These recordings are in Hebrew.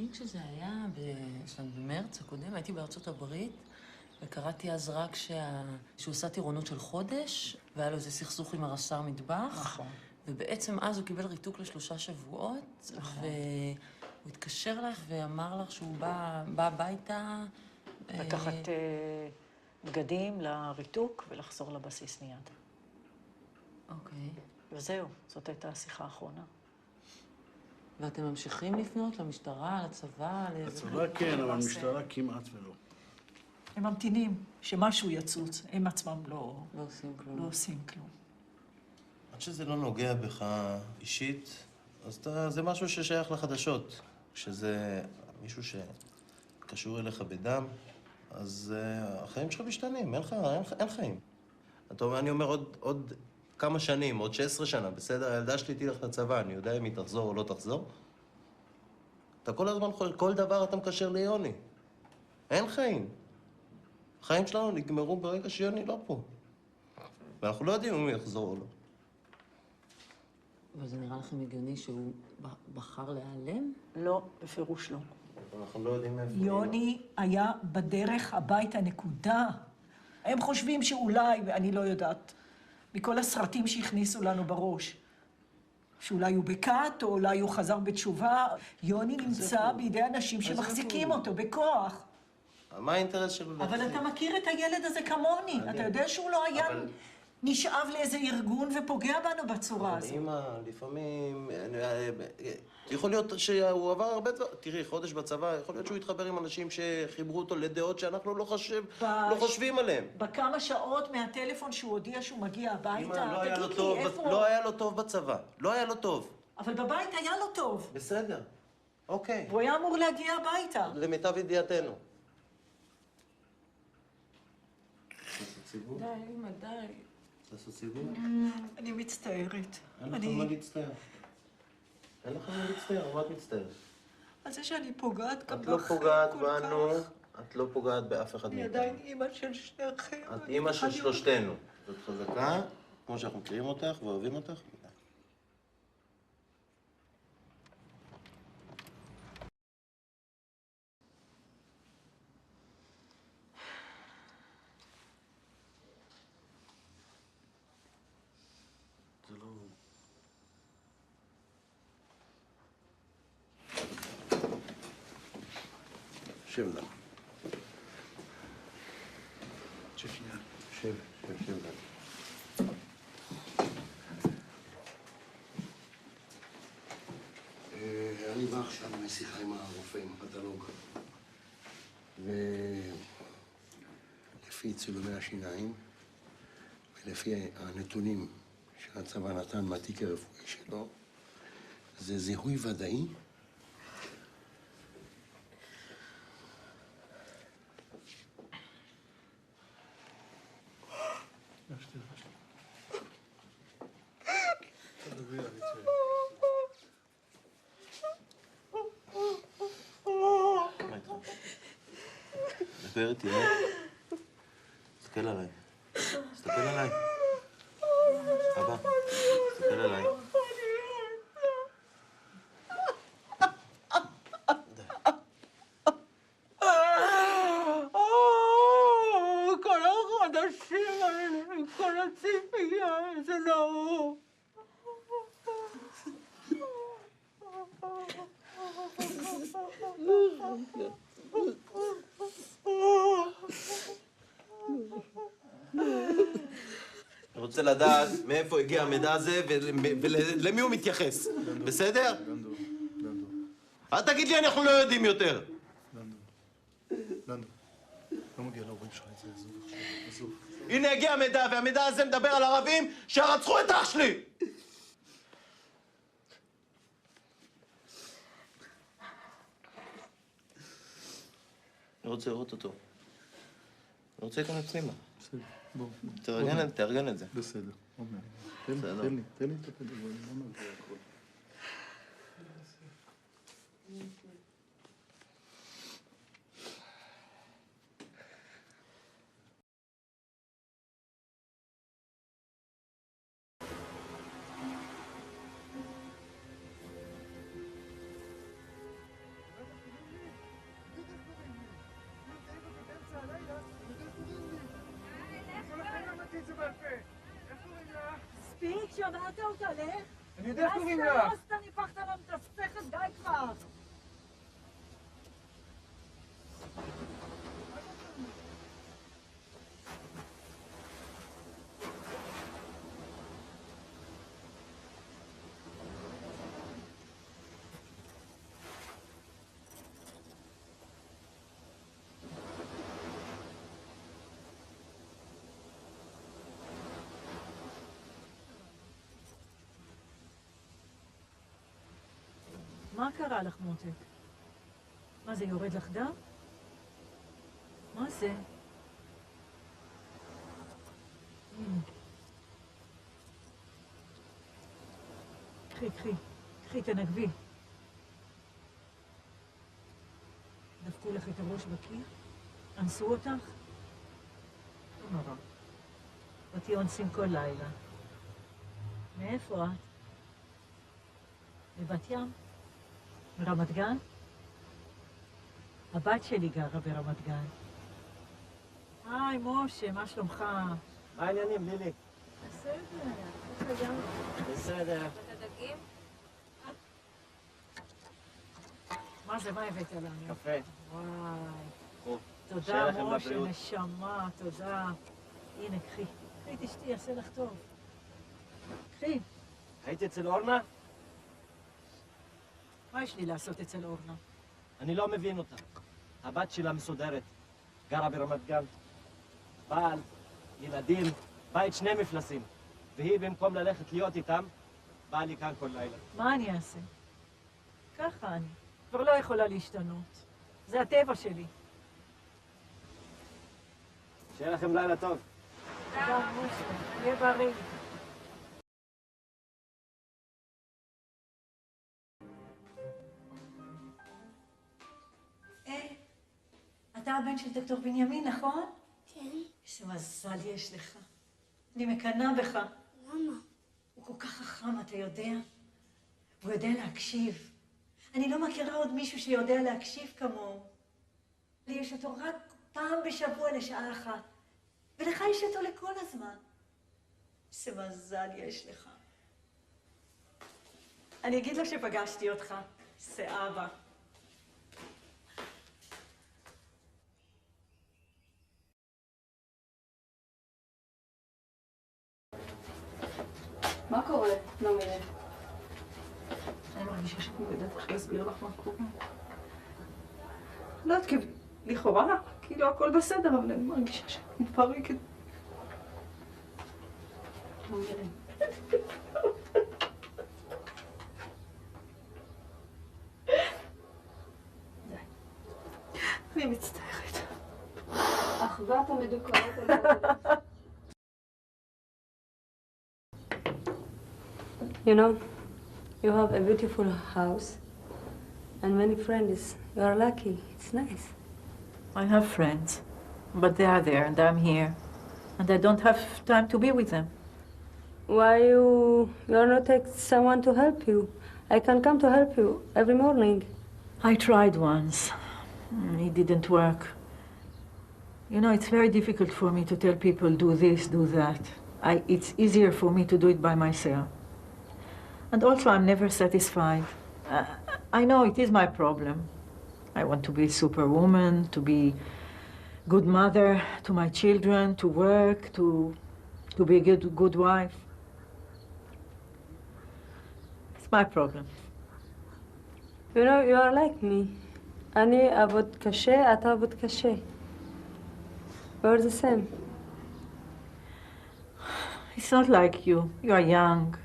אני כשזה היה במרץ הקודם, הייתי בארצות הברית, וקראתי אז רק שהוא עשה טירונות של חודש, והיה לו איזה סכסוך עם הרס"ר מטבח. נכון. ובעצם אז הוא קיבל ריתוק ל3 שבועות, נכון. והוא התקשר לך ואמר לך שהוא בא הביתה. לקחת בגדים לריתוק ולחזור לבסיס מיד. אוקיי. וזהו, זאת הייתה השיחה האחרונה. ואתם ממשיכים לפנות למשטרה, לצבא? לצבא כן, אבל המשטרה כמעט ולא. הם ממתינים שמשהו יצוץ, הם עצמם לא עושים כלום. לא עושים כלום. עד שזה לא נוגע בך אישית, אז זה משהו ששייך לחדשות. כשזה מישהו שקשור אליך בדם, אז החיים שלך משתנים, אין חיים. אני אומר עוד כמה שנים, עוד 16 שנה, בסדר? הילדה שלי תלך לצבא, אני יודע אם היא תחזור או לא תחזור. אתה כל הזמן, כל דבר אתה מקשר ליוני. אין חיים. החיים שלנו נגמרו ברגע שיוני לא פה. ואנחנו לא יודעים אם הוא יחזור או לא. אבל זה נראה לכם הגיוני שהוא בחר להיעלם? לא, בפירוש לא. אנחנו לא יודעים איפה... יוני היה בדרך הביתה, נקודה. הם חושבים שאולי, ואני לא יודעת, מכל הסרטים שהכניסו לנו בראש, שאולי הוא בקאט, או אולי הוא חזר בתשובה, יוני נמצא בידי אנשים שמחזיקים אותו בכוח. מה האינטרס שלו? אבל אתה מכיר את הילד הזה כמוני. אתה יודע שהוא לא היה נשאב לאיזה ארגון ופוגע בנו בצורה הזאת. אבל אמא, לפעמים... יכול להיות שהוא עבר הרבה דברים... תראי, חודש בצבא, יכול להיות שהוא התחבר עם אנשים שחיברו אותו לדעות שאנחנו לא חושבים עליהם. בכמה שעות מהטלפון שהוא הודיע שהוא מגיע הביתה, תגיד לי איפה... לא היה לו טוב בצבא. לא היה לו טוב. אבל בבית היה לו טוב. בסדר. אוקיי. הוא היה אמור להגיע הביתה. למיטב ידיעתנו. די, אמא, די. לעשות סיבוב? אני מצטערת. אין לך מה להצטער. אין לך מה להצטער, מה את מצטערת? על זה שאני פוגעת גם את לא בכם פוגעת כל בנו, כך. את לא פוגעת באף אחד אני מאיתנו. עדיין אימא של שניכם. את אימא של שלושתנו. זאת חזקה, כמו שאנחנו מכירים אותך ואוהבים אותך. זה לא... שב לה. שב שנייה. שב לה. אני בא עכשיו משיחה עם הרופא, עם הפתולוג. ולפי צילומי השיניים, ולפי הנתונים שהצבא נתן מהתיק הרפואי שלו, זה זיהוי ודאי. דבר איתי, תסתכל עליי. תסתכל עליי. אבא, תסתכל עליי. כל החודשים האלה, כל הציפייה, זה נאור. אני רוצה לדעת מאיפה הגיע המידע הזה ולמי הוא מתייחס. בסדר? לנדו. אל תגיד לי, אנחנו לא יודעים יותר. לנדו. לא מגיע להורים שלך את זה, עזוב. הנה הגיע המידע, והמידע הזה מדבר על ערבים שרצחו את אח שלי! אני רוצה לראות אותו. אני רוצה להיכנס פנימה. בסדר, בוא. תארגן את זה. בסדר, אומר. בסדר. תן לי את הפדגוגיה, לא נגיע הכל. שמעת אותה, לך? אני יודע איך קוראים לך. אתה ניפחת לה מתספכת, די כבר. מה קרה לך, מותק? מה זה, יורד לך דם? מה זה? קחי, תנגבי. דפקו לך את הראש בקיר? אנסו אותך? לא נורא. אותי אונסים כל לילה. מאיפה את? בבת ים? ברמת גן? הבת שלי גרה ברמת גן. היי, משה, מה שלומך? מה העניינים, לילי? בסדר, איך היה? בסדר. הדגים? מה זה, מה הבאת לנו? קפה. וואי. שיהיה תודה, לכם משה, לבריאות. נשמה, תודה. הנה, קחי. קחי, תשתי, יעשה לך טוב. קחי. הייתי אצל אורנה? מה יש לי לעשות אצל אורנה? אני לא מבין אותה. הבת שלה מסודרת, גרה ברמת גן. בעל, ילדים, בית 2 מפלסים. והיא במקום ללכת להיות איתם, באה לי כאן כל לילה. מה אני אעשה? ככה אני. כבר לא יכולה להשתנות. זה הטבע שלי. שיהיה לכם לילה טוב. תודה, משה. תהיה בריא. אתה הבן של דוקטור בנימין, נכון? כן. איזה מזל יש לך. אני מקנאה בך. למה? הוא כל כך חכם, אתה יודע? הוא יודע להקשיב. אני לא מכירה עוד מישהו שיודע להקשיב כמוהו. לי יש אותו רק פעם בשבוע לשעה אחת, ולך יש אותו לכל הזמן. איזה מזל יש לך. אני אגיד לו שפגשתי אותך. זה אבא. מה קורה? לא מבין. אני מרגישה שאני לא יודעת איך להסביר לך מה קורה. לא יודעת, לכאורה, כאילו הכל בסדר, אבל אני מרגישה שאני מתפרקת. לא מבין. אני מצטערת. אחוות המדוכאות. You know, you have a beautiful house and many friends. You are lucky. It's nice. I have friends, but they are there and I'm here. And I don't have time to be with them. Why you are not take someone to help you? I can come to help you every morning. I tried once. It didn't work. You know, it's very difficult for me to tell people, do this, do that. It's easier for me to do it by myself. And also, I'm never satisfied. I know it is my problem. I want to be a superwoman, to be good mother to my children, to work, to be a good wife. It's my problem. You know, you are like me. אני אעבוד קשה, אתה עבוד קשה. We're the same. It's not like you. You are young.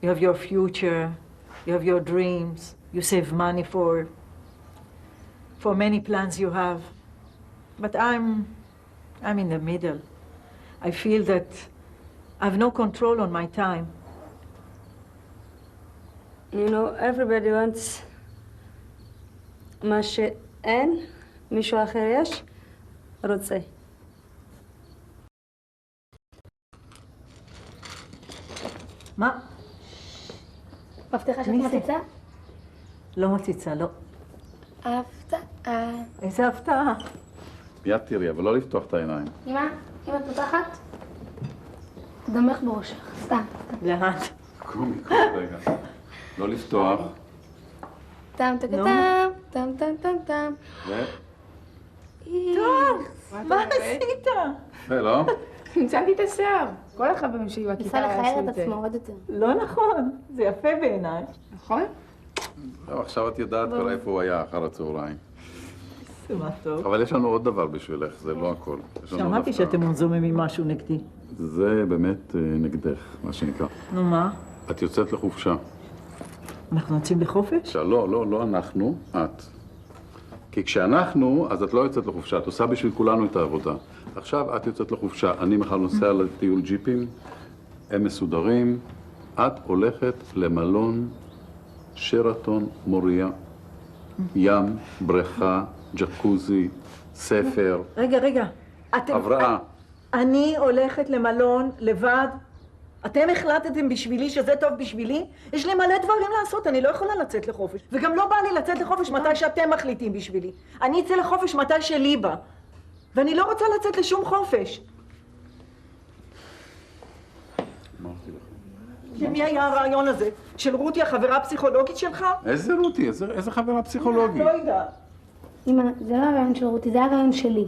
You have your future. You have your dreams. You save money for many plans you have. But I'm in the middle. I feel that I have no control on my time. You know, everybody wants מה שאין, מישהו אחר יש, רוצה. מה? מבטיחה שאת מי זה? מציצה? לא מציצה, לא. הפתעה. איזה הפתעה. מיד תראי, אבל לא לפתוח את העיניים. אמא, אם את פותחת, דמך בראשך. סתם. לאט. קומי, רגע. לא לפתוח. טם טם טם טם טם טם טם. טוב, מה עשית? לא? צמצמתי את השיער. כל החברים שלי בכיתה ניסה עשו לכער את את עצמו עוד יותר. לא נכון, זה יפה בעיניי. נכון? לא, עכשיו את יודעת כבר איפה הוא היה אחר הצהריים. זה מה טוב. אבל יש לנו עוד דבר בשבילך, זה לא הכל. יש לנו עוד שמעתי הפתעה. שאתם זוממים משהו נגדי. זה באמת נגדך, מה שנקרא. נו מה? את יוצאת לחופשה. אנחנו יוצאים לחופש? לא אנחנו, את. כי כשאנחנו, אז את לא יוצאת לחופשה, את עושה בשביל כולנו את העבודה. עכשיו את יוצאת לחופשה, אני מחר נוסע לטיול ג'יפים, הם מסודרים, את הולכת למלון שרתון מוריה, ים, בריכה, ג'קוזי, ספר, רגע. הבראה. אני הולכת למלון לבד. אתם החלטתם בשבילי שזה טוב בשבילי? יש לי מלא דברים לעשות, אני לא יכולה לצאת לחופש. וגם לא בא לי לצאת לחופש מתי שאתם מחליטים בשבילי. אני אצא לחופש מתי שלי בא. ואני לא רוצה לצאת לשום חופש. אמרתי לך. למי היה הרעיון הזה? של רותי, החברה הפסיכולוגית שלך? איזה רותי? איזה חברה פסיכולוגית? לא יודעת. אמא, זה לא הרעיון של רותי, זה הרעיון שלי.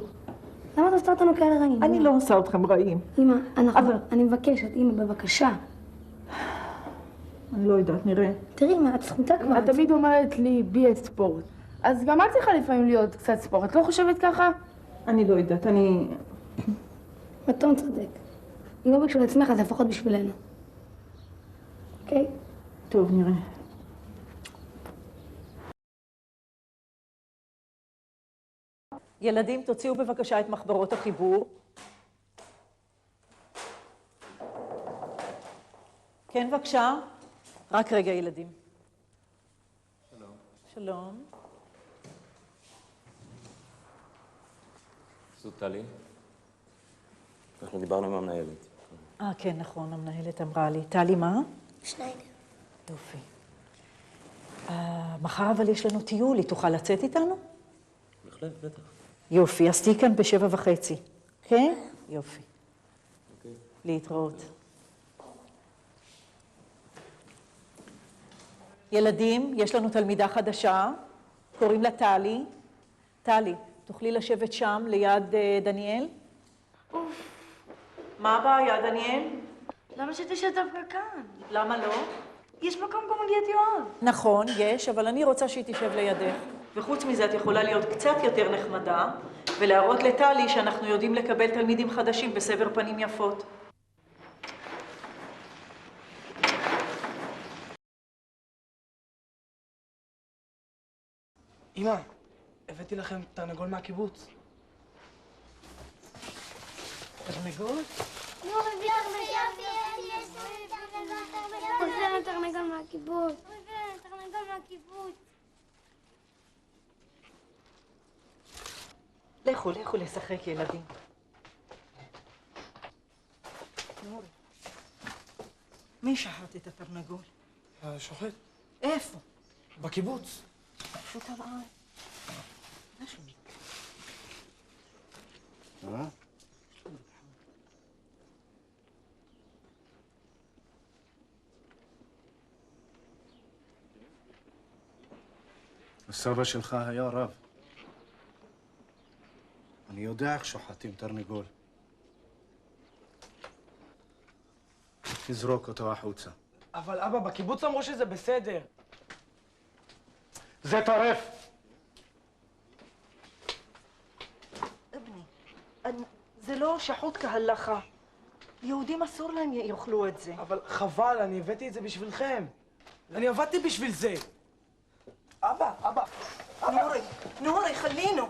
למה אתה עושה אותנו כאלה רעים? אני לא עושה אתכם רעים. אמא, אני מבקשת, אמא, בבקשה. אני לא יודעת, נראה. תראי, אמא, את זכותה כבר. את תמיד אומרת לי, בי את ספורט. אז גם את צריכה לפעמים להיות קצת ספורט. את לא חושבת ככה? אני לא יודעת, מתון צודק. אם לא בשביל עצמך, אז לפחות בשבילנו. אוקיי? טוב, נראה. ילדים, תוציאו בבקשה את מחברות החיבור. כן, בבקשה. רק רגע, ילדים. שלום. שלום. זאת טלי. אנחנו דיברנו עם המנהלת. כן, נכון, המנהלת אמרה לי. טלי, מה? שניידר. יופי. מחר אבל יש לנו טיול, היא תוכל לצאת איתנו? בהחלט, בטח. יופי, אז תהי כאן ב7:30. כן? יופי. אוקיי. להתראות. ילדים, יש לנו תלמידה חדשה, קוראים לה טלי. טלי, תוכלי לשבת שם ליד דניאל? מה הבעיה, דניאל? למה שתשב דווקא כאן? למה לא? יש מקום כמו ליד יואב. נכון, יש, אבל אני רוצה שהיא תשב לידך. וחוץ מזה, את יכולה להיות קצת יותר נחמדה, ולהראות לטלי שאנחנו יודעים לקבל תלמידים חדשים בסבר פנים יפות. אמא, הבאתי לכם תרנגול מהקיבוץ. תרנגול? נו, מביא לנו תרנגול מהקיבוץ. תרנגול מהקיבוץ. לכו לשחק, ילדים. נורי, מי שחט את התרנגול? השוחט. איפה? בקיבוץ. פשוט הרעה. משהו. הסבא שלך היה רב. אני יודע איך שוחטים תרנגול. תזרוק אותו החוצה. אבל אבא, בקיבוץ אמרו שזה בסדר. זה טרף! אבני, זה לא שחוט כהלכה. יהודים אסור להם יאכלו את זה. אבל חבל, אני הבאתי את זה בשבילכם. אני עבדתי בשביל זה. אבא. נורי, חלינו.